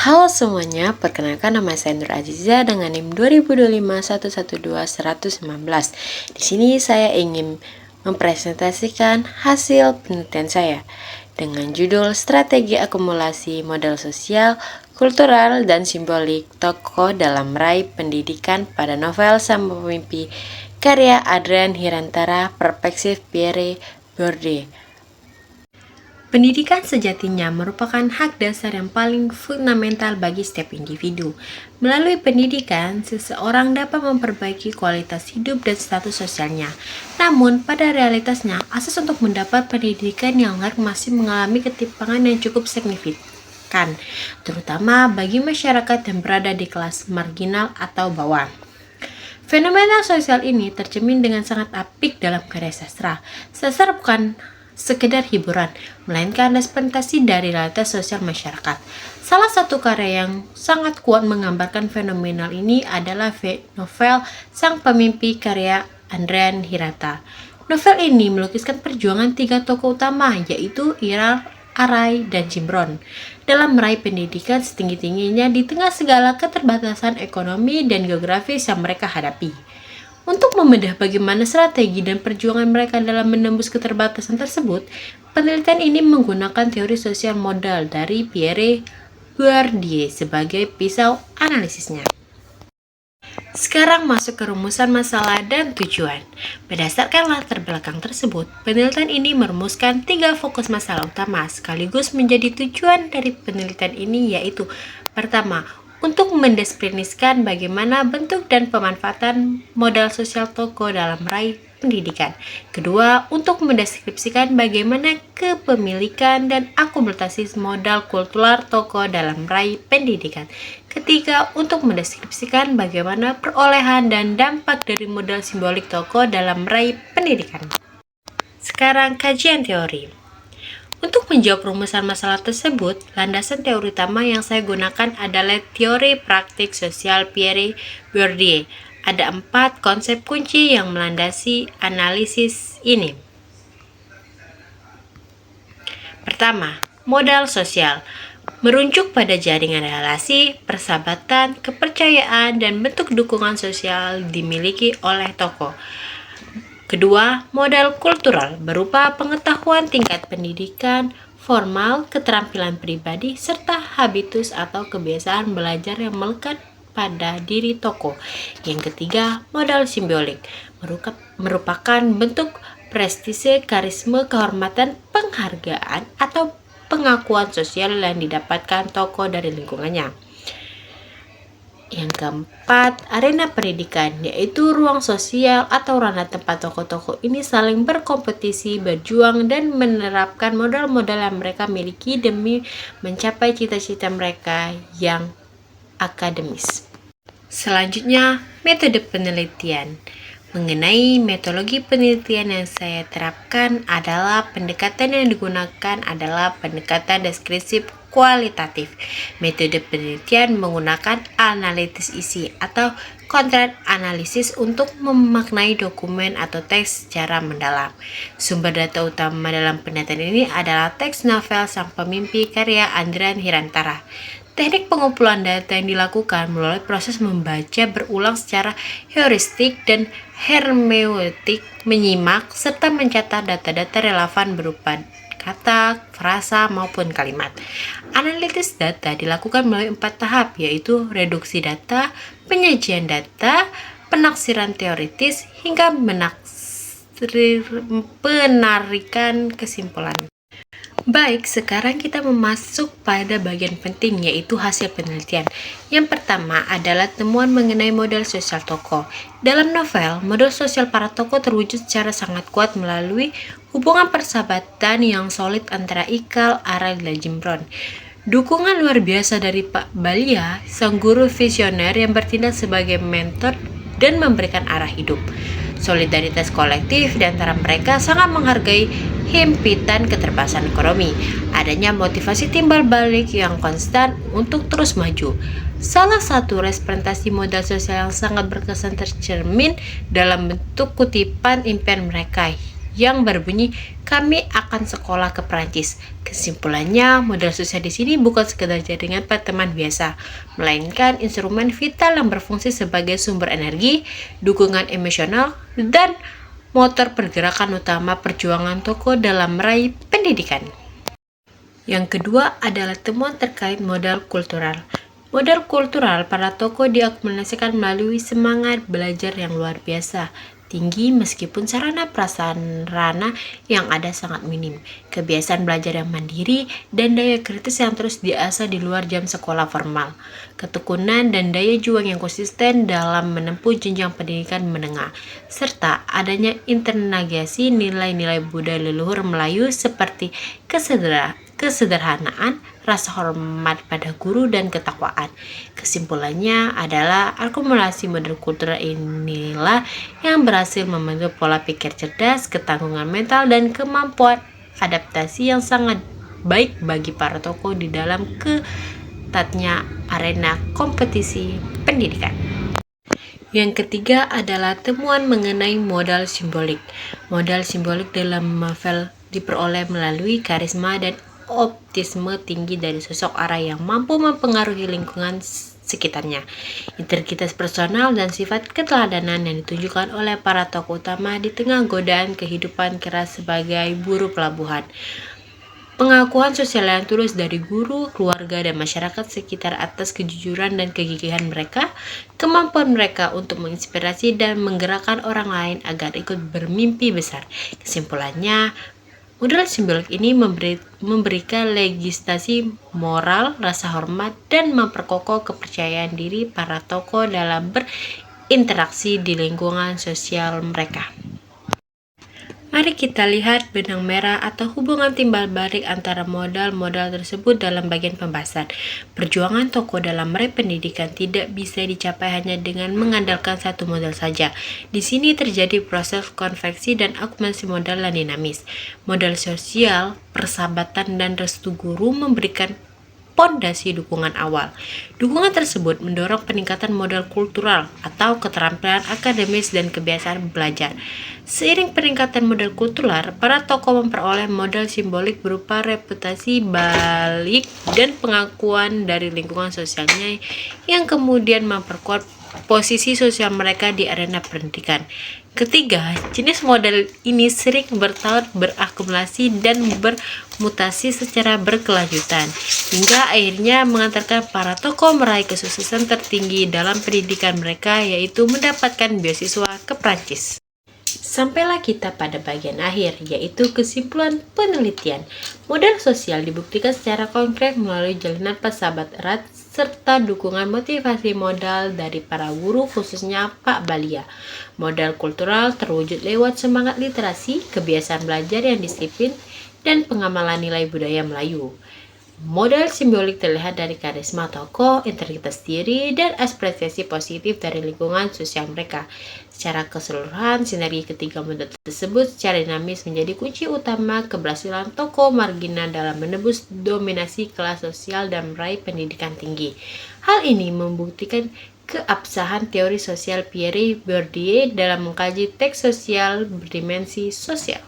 Halo semuanya, perkenalkan nama saya Nur Aziza dengan NIM 2025112119. Di sini saya ingin mempresentasikan hasil penelitian saya dengan judul Strategi Akumulasi Modal Sosial, Kultural, dan Simbolik Tokoh dalam Meraih Pendidikan pada novel Sang Pemimpi karya Adrian Hirantara, Perspektif Pierre Bourdieu. Pendidikan sejatinya merupakan hak dasar yang paling fundamental bagi setiap individu. Melalui pendidikan, seseorang dapat memperbaiki kualitas hidup dan status sosialnya. Namun, pada realitasnya, akses untuk mendapat pendidikan yang benar masih mengalami ketimpangan yang cukup signifikan, terutama bagi masyarakat yang berada di kelas marginal atau bawah. Fenomena sosial ini tercermin dengan sangat apik dalam karya sastra. Sastra bukan sekedar hiburan, melainkan representasi dari realitas sosial masyarakat. Salah satu karya yang sangat kuat menggambarkan fenomenal ini adalah novel Sang Pemimpi karya Adrian Hirata. Novel ini melukiskan perjuangan tiga tokoh utama, yaitu Ira, Arai, dan Cimron, dalam meraih pendidikan setinggi-tingginya di tengah segala keterbatasan ekonomi dan geografis yang mereka hadapi. Untuk membedah bagaimana strategi dan perjuangan mereka dalam menembus keterbatasan tersebut, penelitian ini menggunakan teori sosial modal dari Pierre Bourdieu sebagai pisau analisisnya. Sekarang masuk ke rumusan masalah dan tujuan. Berdasarkan latar belakang tersebut, penelitian ini merumuskan 3 fokus masalah utama sekaligus menjadi tujuan dari penelitian ini, yaitu pertama, untuk mendeskripsikan bagaimana bentuk dan pemanfaatan modal sosial tokoh dalam meraih pendidikan. Kedua, untuk mendeskripsikan bagaimana kepemilikan dan akumulasi modal kultural tokoh dalam meraih pendidikan. Ketiga, untuk mendeskripsikan bagaimana perolehan dan dampak dari modal simbolik tokoh dalam meraih pendidikan. Sekarang kajian teori. Untuk menjawab rumusan masalah tersebut, landasan teori utama yang saya gunakan adalah teori praktik sosial Pierre Bourdieu. Ada 4 konsep kunci yang melandasi analisis ini. Pertama, modal sosial. Merujuk pada jaringan relasi, persahabatan, kepercayaan, dan bentuk dukungan sosial dimiliki oleh tokoh. Kedua, modal kultural berupa pengetahuan tingkat pendidikan formal, keterampilan pribadi, serta habitus atau kebiasaan belajar yang melekat pada diri tokoh. Yang ketiga, modal simbolik merupakan bentuk prestise, karisma, kehormatan, penghargaan, atau pengakuan sosial yang didapatkan tokoh dari lingkungannya. Yang keempat, arena pendidikan, yaitu ruang sosial atau ranah tempat tokoh-tokoh ini saling berkompetisi, berjuang, dan menerapkan modal-modal yang mereka miliki demi mencapai cita-cita mereka yang akademis. Selanjutnya, metode penelitian. Mengenai metodologi penelitian yang saya terapkan adalah pendekatan yang digunakan adalah pendekatan deskripsi kualitatif. Metode penelitian menggunakan analisis isi atau content analisis untuk memaknai dokumen atau teks secara mendalam. Sumber data utama dalam penelitian ini adalah teks novel Sang Pemimpi karya Adrian Hirantara. Teknik pengumpulan data yang dilakukan melalui proses membaca berulang secara heuristik dan hermeneutik, menyimak, serta mencatat data-data relevan berupa kata, frasa, maupun kalimat. Analisis data dilakukan melalui 4 tahap, yaitu reduksi data, penyajian data, penaksiran teoritis, hingga penarikan kesimpulan. Baik, sekarang kita masuk pada bagian penting, yaitu hasil penelitian. Yang pertama adalah temuan mengenai modal sosial tokoh. Dalam novel, modal sosial para tokoh terwujud secara sangat kuat melalui hubungan persahabatan yang solid antara Ikal, Arai, dan Cimron. Dukungan luar biasa dari Pak Balia, sang guru visioner yang bertindak sebagai mentor dan memberikan arah hidup. Solidaritas kolektif di antara mereka sangat menghargai himpitan keterbatasan ekonomi. Adanya motivasi timbal balik yang konstan untuk terus maju. Salah satu representasi modal sosial yang sangat berkesan tercermin dalam bentuk kutipan impian mereka, yang berbunyi, "Kami akan sekolah ke Prancis." Kesimpulannya, modal sosial di sini bukan sekedar jaringan pertemanan biasa, melainkan instrumen vital yang berfungsi sebagai sumber energi, dukungan emosional, dan motor pergerakan utama perjuangan tokoh dalam meraih pendidikan. Yang kedua adalah temuan terkait modal kultural. Modal kultural para tokoh diakumulasikan melalui semangat belajar yang luar biasa tinggi meskipun sarana prasarana yang ada sangat minim, kebiasaan belajar yang mandiri, dan daya kritis yang terus diasah di luar jam sekolah formal, ketekunan dan daya juang yang konsisten dalam menempuh jenjang pendidikan menengah, serta adanya internalisasi nilai-nilai budaya leluhur Melayu seperti kesederhanaan, rasa hormat pada guru, dan ketakwaan. Kesimpulannya adalah akumulasi model kultural inilah yang berhasil membentuk pola pikir cerdas, ketangguhan mental, dan kemampuan adaptasi yang sangat baik bagi para tokoh di dalam ketatnya arena kompetisi pendidikan. Yang ketiga adalah temuan mengenai modal simbolik. Modal simbolik dalam novel diperoleh melalui karisma dan optimisme tinggi dari sosok Ara yang mampu mempengaruhi lingkungan sekitarnya. Integritas personal dan sifat keteladanan yang ditunjukkan oleh para tokoh utama di tengah godaan kehidupan keras sebagai buruh pelabuhan. Pengakuan sosial yang tulus dari guru, keluarga, dan masyarakat sekitar atas kejujuran dan kegigihan mereka, kemampuan mereka untuk menginspirasi dan menggerakkan orang lain agar ikut bermimpi besar. Kesimpulannya, modal simbolik ini memberikan legitimasi moral, rasa hormat, dan memperkokoh kepercayaan diri para tokoh dalam berinteraksi di lingkungan sosial mereka. Mari kita lihat benang merah atau hubungan timbal balik antara modal-modal tersebut dalam bagian pembahasan. Perjuangan tokoh dalam meraih pendidikan tidak bisa dicapai hanya dengan mengandalkan satu modal saja. Di sini terjadi proses konveksi dan akumulasi modal yang dinamis. Modal sosial, persahabatan, dan restu guru memberikan pondasi dukungan awal. Dukungan tersebut mendorong peningkatan modal kultural atau keterampilan akademis dan kebiasaan belajar. Seiring peningkatan modal kultural, para tokoh memperoleh modal simbolik berupa reputasi balik dan pengakuan dari lingkungan sosialnya yang kemudian memperkuat posisi sosial mereka di arena pendidikan. Ketiga, jenis modal ini sering bertahun berakumulasi dan bermutasi secara berkelanjutan, hingga akhirnya mengantarkan para tokoh meraih kesuksesan tertinggi dalam pendidikan mereka, yaitu mendapatkan beasiswa ke Prancis. Sampailah kita pada bagian akhir, yaitu kesimpulan penelitian. Modal sosial dibuktikan secara konkret melalui jalinan persahabatan erat serta dukungan motivasi modal dari para guru, khususnya Pak Balia. Modal kultural terwujud lewat semangat literasi, kebiasaan belajar yang disiplin, dan pengamalan nilai budaya Melayu. Modal simbolik terlihat dari karisma tokoh, integritas diri, dan apresiasi positif dari lingkungan sosial mereka. Secara keseluruhan, sinergi ketiga modal tersebut secara dinamis menjadi kunci utama keberhasilan tokoh marginal dalam menembus dominasi kelas sosial dan meraih pendidikan tinggi. Hal ini membuktikan keabsahan teori sosial Pierre Bourdieu dalam mengkaji teks sosial berdimensi sosial.